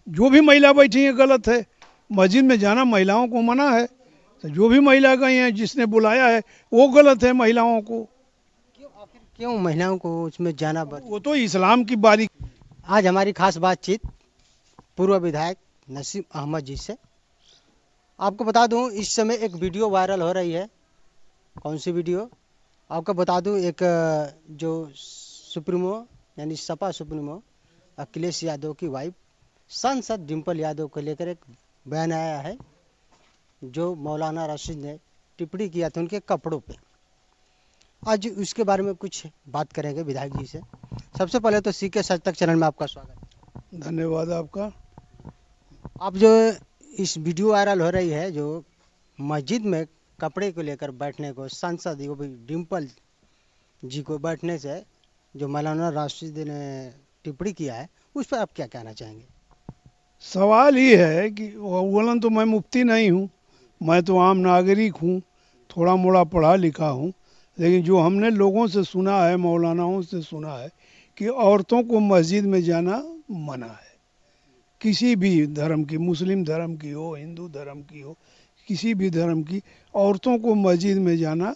जो भी महिला बैठी है गलत है। मस्जिद में जाना महिलाओं को मना है। तो जो भी महिला गई हैं, जिसने बुलाया है वो गलत है महिलाओं को। क्यों आखिर क्यों महिलाओं को उसमें जाना वो तो इस्लाम की बारी। आज हमारी खास बातचीत पूर्व विधायक नसीम अहमद जी से। आपको बता दूं इस समय एक वीडियो वायरल हो रही है। कौन सी वीडियो? आपको बता दूं एक जो सुप्रीमो यानी सपा सुप्रीमो अखिलेश यादव की वाइफ सांसद डिम्पल यादव को लेकर एक बयान आया है जो मौलाना राशिद ने टिप्पणी किया था उनके कपड़ों पे। आज उसके बारे में कुछ बात करेंगे विधायक जी से। सबसे पहले तो सीके सच तक चैनल में आपका स्वागत है। धन्यवाद आपका। आप जो इस वीडियो वायरल हो रही है जो मस्जिद में कपड़े को लेकर बैठने को सांसद वो भी डिम्पल जी को बैठने से जो मौलाना राशिद ने टिप्पणी किया है उस पर आप क्या कहना चाहेंगे? सवाल ये है कि अव्वलन तो मैं मुफ्ती नहीं हूँ, मैं तो आम नागरिक हूँ, थोड़ा मोड़ा पढ़ा लिखा हूँ। लेकिन जो हमने लोगों से सुना है, मौलानाओं से सुना है कि औरतों को मस्जिद में जाना मना है। किसी भी धर्म की, मुस्लिम धर्म की हो, हिंदू धर्म की हो, किसी भी धर्म की, औरतों को मस्जिद में जाना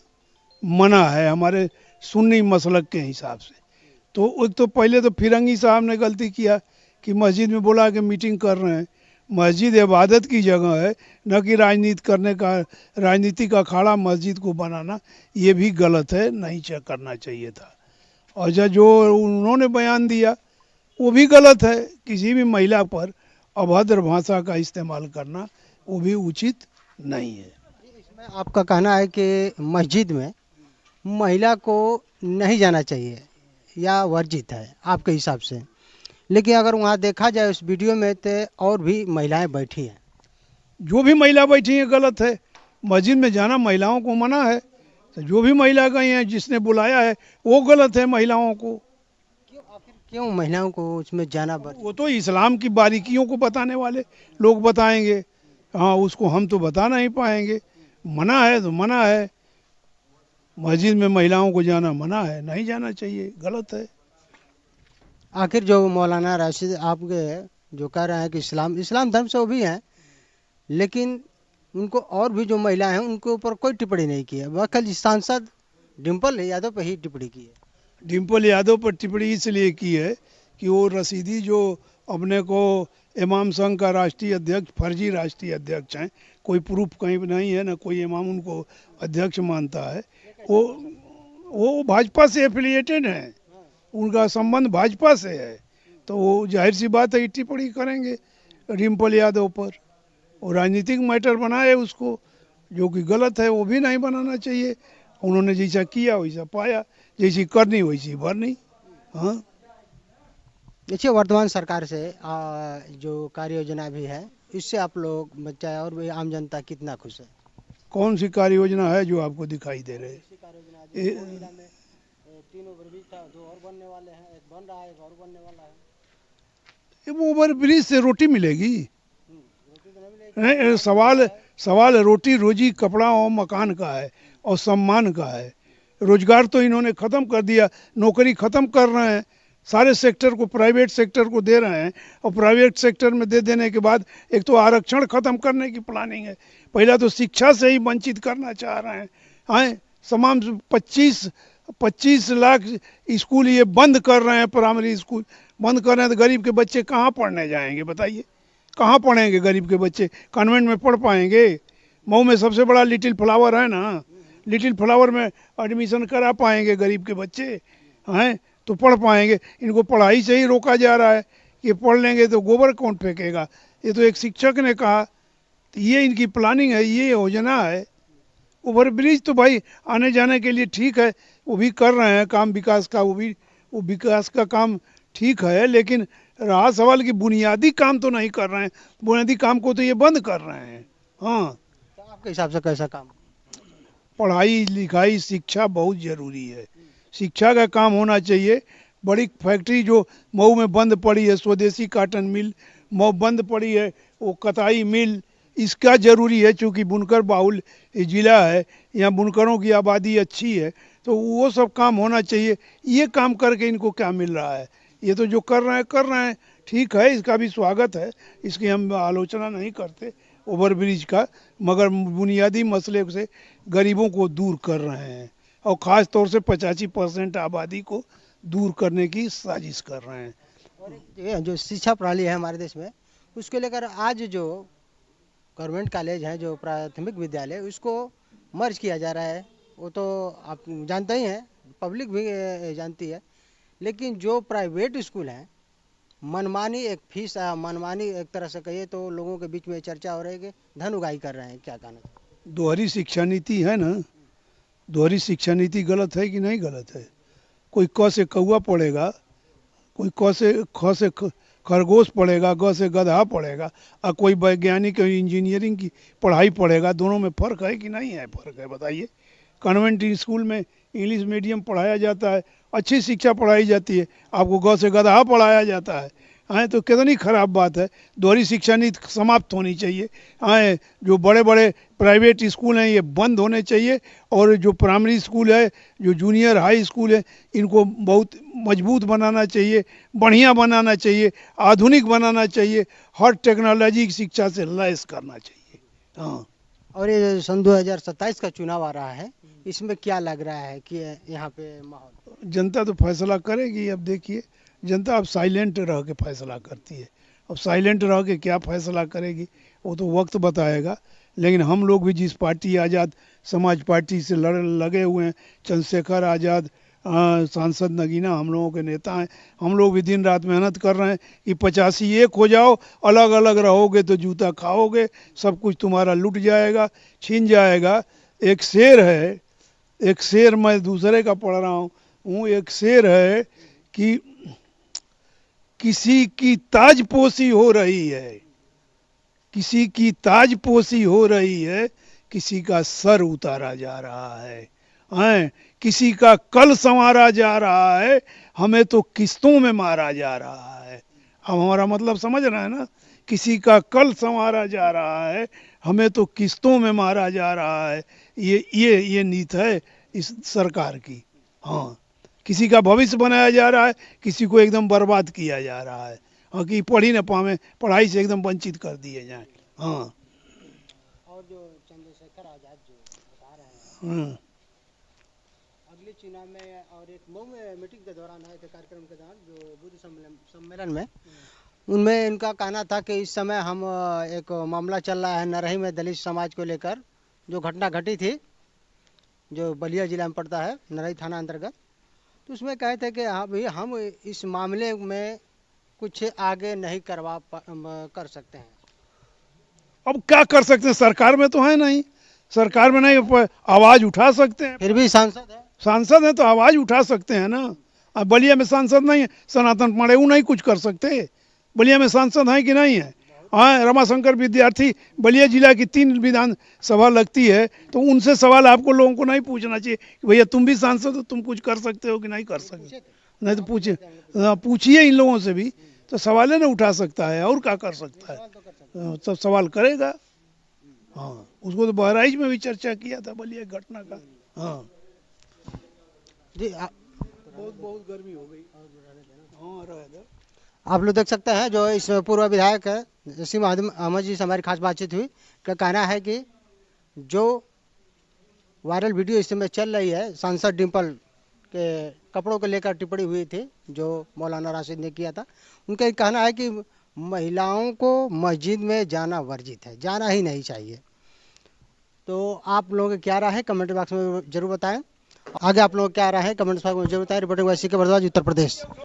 मना है हमारे सुन्नी मसलक के हिसाब से। तो एक तो पहले तो फिरंगी साहब ने गलती किया कि मस्जिद में बोला कि मीटिंग कर रहे हैं। मस्जिद इबादत की जगह है, न कि राजनीति करने का, राजनीतिक अखाड़ा मस्जिद को बनाना ये भी गलत है, नहीं करना चाहिए था। और जो उन्होंने बयान दिया वो भी गलत है। किसी भी महिला पर अभद्र भाषा का इस्तेमाल करना वो भी उचित नहीं है। इसमें आपका कहना है कि मस्जिद में महिला को नहीं जाना चाहिए या वर्जित है आपके हिसाब से, लेकिन अगर वहाँ देखा जाए उस वीडियो में तो और भी महिलाएं बैठी हैं। जो भी महिला बैठी है गलत है। मस्जिद में जाना महिलाओं को मना है। तो जो भी महिला गई हैं, जिसने बुलाया है वो गलत है महिलाओं को। आखिर क्यों महिलाओं को उसमें जाना वो तो इस्लाम की बारीकियों को बताने वाले लोग बताएंगे। हाँ, उसको हम तो बता नहीं पाएंगे। मना है तो मना है। मस्जिद में महिलाओं को जाना मना है, नहीं जाना चाहिए, गलत है। आखिर जो मौलाना राशिद आपके जो कह रहे हैं कि इस्लाम इस्लाम धर्म से वो भी हैं, लेकिन उनको और भी जो महिलाएं हैं उनके ऊपर कोई टिप्पणी नहीं की है, वह कल सांसद डिम्पल यादव पर ही टिप्पणी की है। डिम्पल यादव पर टिप्पणी इसलिए की है कि वो रसीदी जो अपने को इमाम संघ का राष्ट्रीय अध्यक्ष, फर्जी राष्ट्रीय अध्यक्ष हैं। कोई प्रूफ कहीं भी नहीं है, ना कोई इमाम उनको अध्यक्ष मानता है। वो भाजपा से एफिलिएटेड हैं, उनका संबंध भाजपा से है। तो वो जाहिर सी बात है कि टिप्पणी करेंगे डिम्पल यादव पर। वो राजनीतिक मैटर बनाए उसको, जो कि गलत है, वो भी नहीं बनाना चाहिए। उन्होंने जैसा किया वैसा पाया, जैसी करनी वैसी भरनी। हाँ, देखिए वर्तमान सरकार से जो कार्य योजना भी है इससे आप लोग बच्चा और भी आम जनता कितना खुश है? कौन सी कार्य योजना है जो आपको दिखाई दे रहे? तीन ओवरब्रिज था, दो और बनने वाले हैं, एक बन रहा है, एक और बनने वाला है। वो ओवर ब्रिज से रोटी मिलेगी? रोटी तो नहीं मिलेगी। नहीं, सवाल रोटी रोजी, कपड़ा और मकान का है और सम्मान का है। रोजगार तो इन्होंने ख़त्म कर दिया, नौकरी ख़त्म कर रहे हैं। सारे सेक्टर को, प्राइवेट सेक्टर को दे रहे हैं। और प्राइवेट सेक्टर में दे देने के बाद एक तो आरक्षण ख़त्म करने की प्लानिंग है। पहला तो शिक्षा से ही वंचित करना चाह रहे हैं। आए तमाम 25 लाख स्कूल ये बंद कर रहे हैं, प्राइमरी स्कूल बंद कर रहे हैं। तो गरीब के बच्चे कहाँ पढ़ने जाएंगे बताइए? कहाँ पढ़ेंगे गरीब के बच्चे? कॉन्वेंट में पढ़ पाएंगे? मऊ में सबसे बड़ा लिटिल फ्लावर है ना, लिटिल फ्लावर में एडमिशन करा पाएंगे गरीब के बच्चे? हैं तो पढ़ पाएंगे? इनको पढ़ाई से ही रोका जा रहा है। ये पढ़ लेंगे तो गोबर कौन फेंकेगा? ये तो एक शिक्षक ने कहा। तो ये इनकी प्लानिंग है, ये योजना है। ओवर ब्रिज तो भाई आने जाने के लिए ठीक है, वो भी कर रहे हैं काम विकास का, वो विकास का काम ठीक है। लेकिन रहा सवाल कि बुनियादी काम तो नहीं कर रहे हैं। बुनियादी काम को तो ये बंद कर रहे हैं। हाँ, तो आपके हिसाब से कैसा काम? पढ़ाई लिखाई शिक्षा बहुत ज़रूरी है। शिक्षा का काम होना चाहिए। बड़ी फैक्ट्री जो मऊ में बंद पड़ी है, स्वदेशी काटन मिल मऊ बंद पड़ी है, वो कताई मिल, इसका ज़रूरी है। चूँकि बुनकर बाहुल ज़िला है, यहाँ बुनकरों की आबादी अच्छी है, तो वो सब काम होना चाहिए। ये काम करके इनको क्या मिल रहा है? ये तो जो कर रहे हैं ठीक है, इसका भी स्वागत है, इसकी हम आलोचना नहीं करते ओवरब्रिज का, मगर बुनियादी मसले से गरीबों को दूर कर रहे हैं और ख़ास तौर से 85% आबादी को दूर करने की साजिश कर रहे हैं। और ये जो शिक्षा प्रणाली है हमारे देश में, उसको लेकर आज जो गवर्नमेंट कॉलेज है, जो प्राथमिक विद्यालय, उसको मर्ज किया जा रहा है। वो तो आप जानते ही हैं, पब्लिक भी जानती है। लेकिन जो प्राइवेट स्कूल हैं, मनमानी एक फीस, मनमानी एक तरह से कहिए तो लोगों के बीच में चर्चा हो रही है कि धन उगाही कर रहे हैं। क्या कहना? दोहरी शिक्षा नीति है ना, दोहरी शिक्षा नीति गलत है कि नहीं गलत है? कोई क से कौआ पढ़ेगा, कोई ख से खरगोश पढ़ेगा, ग से गधा पढ़ेगा, और कोई वैज्ञानिक इंजीनियरिंग की पढ़ाई पढ़ेगा। दोनों में फ़र्क है कि नहीं है? फ़र्क है, बताइए। कॉन्वेंट स्कूल में इंग्लिश मीडियम पढ़ाया जाता है, अच्छी शिक्षा पढ़ाई जाती है, आपको ग से गधा पढ़ाया जाता है। तो कितनी खराब बात है। दोहरी शिक्षा नीति समाप्त होनी चाहिए। जो बड़े बड़े प्राइवेट स्कूल हैं ये बंद होने चाहिए, और जो प्राइमरी स्कूल है, जो जूनियर हाई स्कूल है, इनको बहुत मजबूत बनाना चाहिए, बढ़िया बनाना चाहिए, आधुनिक बनाना चाहिए, हर टेक्नोलॉजी की शिक्षा से लैस करना चाहिए। हाँ। और ये सन 2027 का चुनाव आ रहा है, इसमें क्या लग रहा है कि यहाँ पे माहौल? जनता तो फैसला करेगी। अब देखिए, जनता अब साइलेंट रह के फैसला करती है। अब साइलेंट रह के क्या फैसला करेगी वो तो वक्त बताएगा। लेकिन हम लोग भी जिस पार्टी आज़ाद समाज पार्टी से लगे हुए हैं, चंद्रशेखर आज़ाद सांसद नगीना हम लोगों के नेता हैं, हम लोग भी दिन रात मेहनत कर रहे हैं कि 85 एक हो जाओ। अलग अलग रहोगे तो जूता खाओगे, सब कुछ तुम्हारा लुट जाएगा, छीन जाएगा। एक शेर है, एक शेर मैं दूसरे का पढ़ रहा हूँ, एक शेर है कि किसी की ताजपोशी हो रही है, किसी की ताजपोशी हो रही है, किसी का सर उतारा जा रहा है, किसी का कल संवारा जा रहा है, हमें तो किस्तों में मारा जा रहा है। अब हमारा मतलब समझ रहे हैं ना? किसी का कल संवारा जा रहा है, हमें तो किस्तों में मारा जा रहा है। ये नीति है इस सरकार की। हाँ, किसी का भविष्य बनाया जा रहा है, किसी को एकदम बर्बाद किया जा रहा है। हाँ, कि पढ़ ही न पावे, पढ़ाई से एकदम वंचित कर दिए जाए। हाँ। और जो चंद्रशेखर आजाद जो बता रहे हैं, अगले चुनाव में और एक मऊ में मीटिंग के दौरान आए थे, कार्यक्रम के दौरान जो बुद्ध सम्मेलन में, उनमें इनका कहना था कि इस समय हम एक मामला चल रहा है नरही में दलित समाज को लेकर, जो घटना घटी थी, जो बलिया जिला में पड़ता है, नरही थाना अंतर्गत। तो उसमें कहे थे कि हाँ भैया, हम इस मामले में कुछ आगे नहीं कर सकते हैं। अब क्या कर सकते हैं? सरकार में तो है नहीं, सरकार में नहीं, आवाज उठा सकते हैं। फिर भी सांसद है तो आवाज उठा सकते हैं ना। अब बलिया में सांसद नहीं है, सनातन पांडे, वो नहीं कुछ कर सकते। बलिया में सांसद हैं कि नहीं है? हाँ, रमाशंकर विद्यार्थी, बलिया जिला की 3 विधानसभा लगती है, तो उनसे सवाल आपको लोगों को नहीं पूछना चाहिए कि भैया तुम भी सांसद हो, तुम कुछ कर सकते हो कि नहीं कर सकते? नहीं तो पूछिए इन लोगों से भी, तो सवाल ना उठा सकता है, और क्या कर सकता है? सब सवाल करेगा। हाँ, उसको तो बहराइच में भी चर्चा किया था बलिया घटना का। हाँ जी, बहुत गर्मी हो गई। हाँ, रह दो। आप लोग देख सकते हैं, जो इस पूर्व विधायक नसीम अहमद जी से हमारी खास बातचीत हुई। का कहना है कि जो वायरल वीडियो इस समय चल रही है, सांसद डिम्पल के कपड़ों को लेकर टिप्पणी हुई थी जो मौलाना राशिद ने किया था, उनका कहना है कि महिलाओं को मस्जिद में जाना वर्जित है, जाना ही नहीं चाहिए। तो आप लोगों की क्या राय है, कमेंट बॉक्स में जरूर बताएं। आगे आप लोग क्या राय है, कमेंट बॉक्स में जरूर बताएं। Reporting Y CK Bhardwaj, Uttar Pradesh.